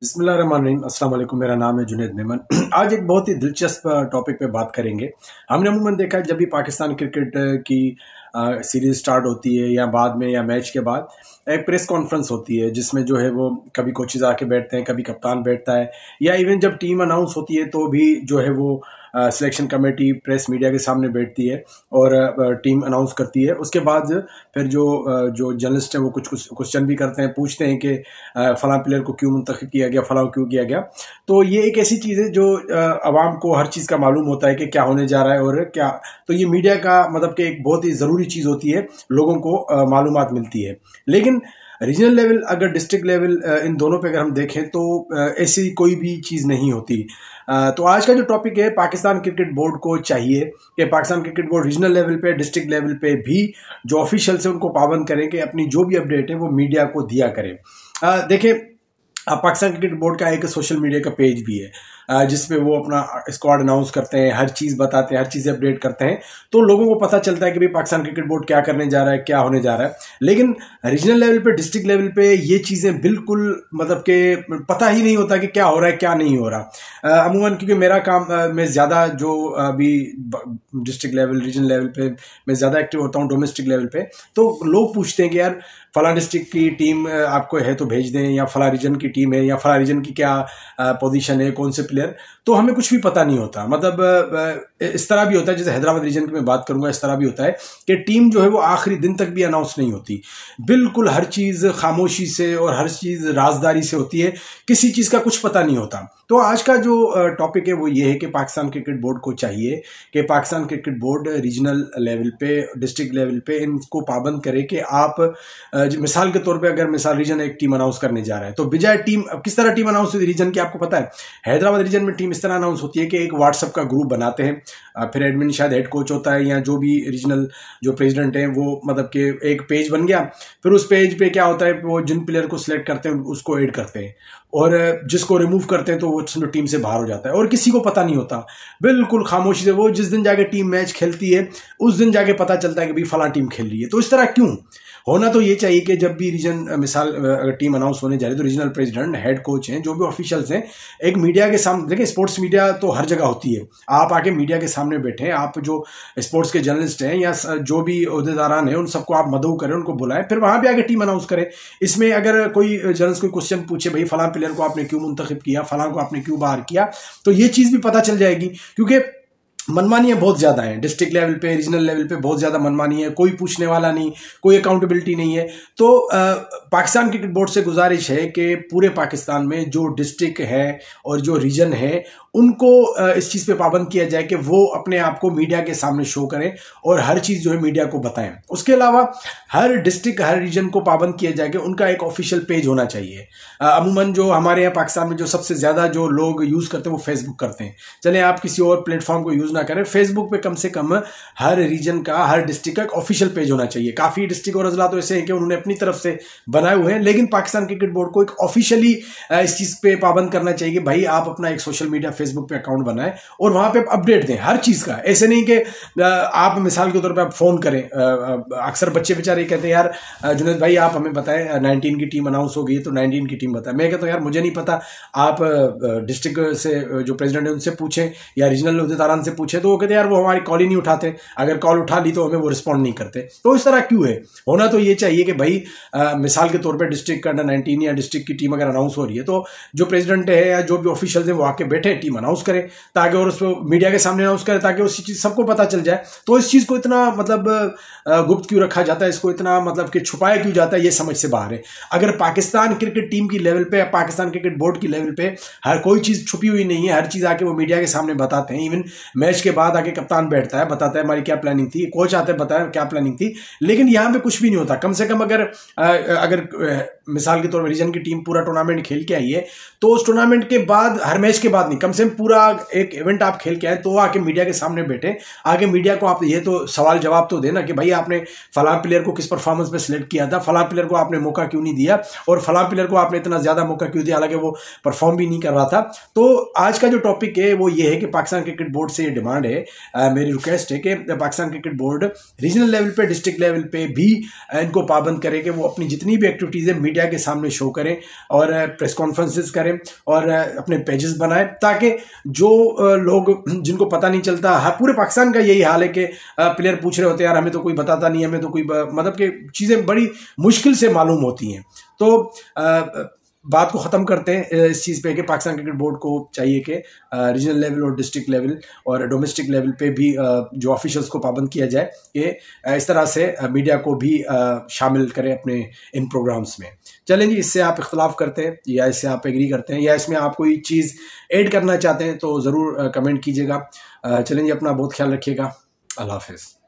बिस्मिल्लाहिर्रहमानिर्रहीम। अस्सलाम वालेकुम। मेरा नाम है जुनैद मेमन। आज एक बहुत ही दिलचस्प टॉपिक पे बात करेंगे। हमने अमूमन देखा है जब भी पाकिस्तान क्रिकेट की सीरीज स्टार्ट होती है या बाद में या मैच के बाद एक प्रेस कॉन्फ्रेंस होती है जिसमें जो है वो कभी कोचेज आके बैठते हैं, कभी कप्तान बैठता है, या इवन जब टीम अनाउंस होती है तो भी जो है वो सिलेक्शन कमेटी प्रेस मीडिया के सामने बैठती है और टीम अनाउंस करती है। उसके बाद फिर जो जर्नलिस्ट है वो कुछ कुछ क्वेश्चन भी करते हैं, पूछते हैं कि फलां प्लेयर को क्यों मुंतखब किया गया, फलां क्यों किया गया। तो ये एक ऐसी चीज़ है जो आवाम को हर चीज़ का मालूम होता है कि क्या होने जा रहा है और क्या। तो ये मीडिया का मतलब कि एक बहुत ही ज़रूरी चीज़ होती है, लोगों को मालूमात मिलती है। लेकिन रीजनल लेवल अगर डिस्ट्रिक्ट लेवल इन दोनों पे अगर हम देखें तो ऐसी कोई भी चीज़ नहीं होती। तो आज का जो टॉपिक है, पाकिस्तान क्रिकेट बोर्ड को चाहिए कि Pakistan cricket board regional level पे, डिस्ट्रिक्ट लेवल पे भी जो ऑफिशियल्स हैं उनको पाबंद करें कि अपनी जो भी अपडेट है वो मीडिया को दिया करें। देखें, पाकिस्तान क्रिकेट बोर्ड का एक सोशल मीडिया का पेज भी है जिसपे वो अपना स्क्वाड अनाउंस करते हैं, हर चीज़ बताते हैं, हर चीज़ अपडेट करते हैं। तो लोगों को पता चलता है कि भाई पाकिस्तान क्रिकेट बोर्ड क्या करने जा रहा है, क्या होने जा रहा है। लेकिन रीजनल लेवल पे, डिस्ट्रिक्ट लेवल पे ये चीज़ें बिल्कुल मतलब कि पता ही नहीं होता कि क्या हो रहा है, क्या नहीं हो रहा। अमूमन क्योंकि मेरा काम मैं ज़्यादा जो अभी डिस्ट्रिक्ट लेवल, रीजनल लेवल पे मैं ज़्यादा एक्टिव होता हूँ, डोमेस्टिक लेवल पे, तो लोग पूछते हैं कि यार फला डिस्ट्रिक्ट की टीम आपको है तो भेज दें, या फला रीजन की टीम है, या फला रीजन की क्या पोजीशन है, कौन से प्लेयर। तो हमें कुछ भी पता नहीं होता। मतलब इस तरह भी होता है, जैसे हैदराबाद रीजन की मैं बात करूंगा, इस तरह भी होता है कि टीम जो है वो आखिरी दिन तक भी अनाउंस नहीं होती। बिल्कुल हर चीज़ खामोशी से और हर चीज़ राजदारी से होती है, किसी चीज़ का कुछ पता नहीं होता। तो आज का जो टॉपिक है वो ये है कि पाकिस्तान क्रिकेट बोर्ड को चाहिए कि Pakistan cricket board regional level पे, डिस्ट्रिक्ट लेवल पे इनको पाबंद करे कि आप मिसाल के तौर पे अगर मिसाल रीजन एक टीम अनाउंस करने जा रहा है तो बजाय टीम, किस तरह टीम अनाउंस होती है रीजन की आपको पता है। हैदराबाद रीजन में टीम इस तरह अनाउंस होती है कि एक व्हाट्सएप का ग्रुप बनाते हैं, फिर एडमिन शायद हेड कोच होता है या जो भी रीजनल जो प्रेसिडेंट है वो, मतलब कि एक पेज बन गया। फिर उस पेज पे क्या होता है, वो जिन प्लेयर को सिलेक्ट करते हैं उसको ऐड करते हैं और जिसको रिमूव करते हैं तो वो टीम से बाहर हो जाता है और किसी को पता नहीं होता। बिल्कुल खामोशी से वो जिस दिन जाके टीम मैच खेलती है उस दिन जाके पता चलता है कि भाई फलां टीम खेल रही है। तो इस तरह क्यों होना? तो ये चाहिए कि जब भी रीजन मिसाल अगर टीम अनाउंस होने जा रही है तो रीजनल प्रेसिडेंट, हेड कोच हैं, जो भी ऑफिशियल्स हैं, एक मीडिया के सामने, देखिए स्पोर्ट्स मीडिया तो हर जगह होती है, आप आके मीडिया के सामने बैठे, आप जो स्पोर्ट्स के जर्नलिस्ट हैं या जो भी ओहदेदारान हैं उन सबको आप मदऊ करें, उनको बुलाएं, फिर वहां पे आके टीम अनाउंस करें। इसमें अगर कोई जर्नलिस्ट कोई क्वेश्चन पूछे, भाई फलां प्लेयर को आपने क्यों मुंतखब किया, फलां को आपने क्यों बाहर किया, तो ये चीज़ भी पता चल जाएगी। क्योंकि मनमानियाँ बहुत ज़्यादा हैं डिस्ट्रिक्ट लेवल पे, रीजनल लेवल पे बहुत ज़्यादा मनमानी है, कोई पूछने वाला नहीं, कोई अकाउंटेबिलिटी नहीं है। तो पाकिस्तान क्रिकेट बोर्ड से गुजारिश है कि पूरे पाकिस्तान में जो डिस्ट्रिक्ट है और जो रीजन है उनको इस चीज़ पे पाबंद किया जाए कि वो अपने आप को मीडिया के सामने शो करें और हर चीज़ जो है मीडिया को बताएं। उसके अलावा हर डिस्ट्रिक्ट, हर रीजन को पाबंद किया जाए कि उनका एक ऑफिशियल पेज होना चाहिए। अमूमन जो हमारे यहाँ पाकिस्तान में जो सबसे ज़्यादा जो लोग यूज़ करते हैं वो फेसबुक करते हैं। चले आप किसी और प्लेटफॉर्म को यूज़ ना करें, फेसबुक पे कम से कम हर रीजन का, हर डिस्ट्रिक्ट का एक ऑफिशियल पेज होना चाहिए। काफ़ी डिस्ट्रिक्ट और अजला तो ऐसे हैं कि उन्होंने अपनी तरफ से बनाए हुए हैं, लेकिन पाकिस्तान क्रिकेट बोर्ड को एक ऑफिशियली इस चीज़ पे पाबंद करना चाहिए कि भाई आप अपना एक सोशल मीडिया फेसबुक पे अकाउंट बनाएं और वहां पे अपडेट दें हर चीज़ का। ऐसे नहीं कि आप मिसाल के तौर पे आप फ़ोन करें। अक्सर बच्चे बेचारे कहते हैं यार जुनैद भाई आप हमें बताएं 19 की टीम अनाउंस हो गई है तो 19 की टीम बताएं। मैं कहता हूँ यार मुझे नहीं पता, आप डिस्ट्रिक्ट से जो प्रेसिडेंट है उनसे पूछें या रीजनल उहदेदारान से पूछें। तो वो कहते हैं यार वो हमारी कॉल ही नहीं उठाते, अगर कॉल उठा ली तो हमें वो रिस्पॉन्ड नहीं करते। तो इस तरह क्यों है? होना तो ये चाहिए कि भाई मिसाल के तौर पर डिस्ट्रिक्ट का अंडर 19 या डिस्ट्रिक्ट की टीम अगर अनाउंस हो रही है तो जो प्रेसिडेंट है या जो भी ऑफिशियल है वो आके बैठे, टीम अनाउंस करें ताकि, और उसको मीडिया के सामने अनाउंस करें ताकि उस चीज़ सबको पता चल जाए। तो इस चीज़ को इतना मतलब गुप्त क्यों रखा जाता है, इसको इतना मतलब कि छुपाया क्यों जाता है, ये समझ से बाहर है। अगर पाकिस्तान क्रिकेट टीम की लेवल पे, पाकिस्तान क्रिकेट बोर्ड की लेवल पे हर कोई चीज़ छुपी हुई नहीं है, हर चीज़ आके वो मीडिया के सामने बताते हैं। इवन मैच के बाद आके कप्तान बैठता है, बताता है हमारी क्या प्लानिंग थी, कोच आते हैं बताया क्या प्लानिंग थी, लेकिन यहाँ पे कुछ भी नहीं होता। कम से कम अगर मिसाल के तौर पर रीजन की टीम पूरा टूर्नामेंट खेल के आई है तो उस टूर्नामेंट के बाद, हर मैच के बाद नहीं, कम से कम पूरा एक इवेंट आप खेल के आए तो आके मीडिया के सामने बैठे, आगे मीडिया को आप ये तो सवाल जवाब तो देना कि भाई आपने फलां प्लेयर को किस परफॉर्मेंस पे सिलेक्ट किया था, फलां प्लेयर को आपने मौका क्यों नहीं दिया और फलां प्लेयर को आपने इतना ज्यादा मौका क्यों दिया, हालांकि वो परफॉर्म भी नहीं कर रहा था। तो आज का जो टॉपिक है वो ये है कि पाकिस्तान क्रिकेट बोर्ड से डिमांड है, मेरी रिक्वेस्ट है कि Pakistan cricket board regional level पे, डिस्ट्रिक्ट लेवल पे भी इनको पाबंद करे कि वो अपनी जितनी भी एक्टिविटीज़ है मीडिया के सामने शो करें और प्रेस कॉन्फ्रेंसेस करें और अपने पेजेस बनाएं, ताकि जो लोग जिनको पता नहीं चलता, पूरे पाकिस्तान का यही हाल है कि प्लेयर पूछ रहे होते हैं यार हमें तो कोई बताता नहीं, हमें तो कोई मतलब कि चीज़ें बड़ी मुश्किल से मालूम होती हैं। तो बात को ख़त्म करते हैं इस चीज़ पे कि पाकिस्तान क्रिकेट बोर्ड को चाहिए कि रीजनल लेवल और डिस्ट्रिक्ट लेवल और डोमेस्टिक लेवल पे भी जो ऑफिशियल्स को पाबंद किया जाए कि इस तरह से मीडिया को भी शामिल करें अपने इन प्रोग्राम्स में। चलें जी, इससे आप इख्तलाफ करते हैं या इससे आप एग्री करते हैं या इसमें आप कोई चीज़ ऐड करना चाहते हैं तो ज़रूर कमेंट कीजिएगा। चलें जी, अपना बहुत ख्याल रखिएगा। अल्लाह हाफिज़।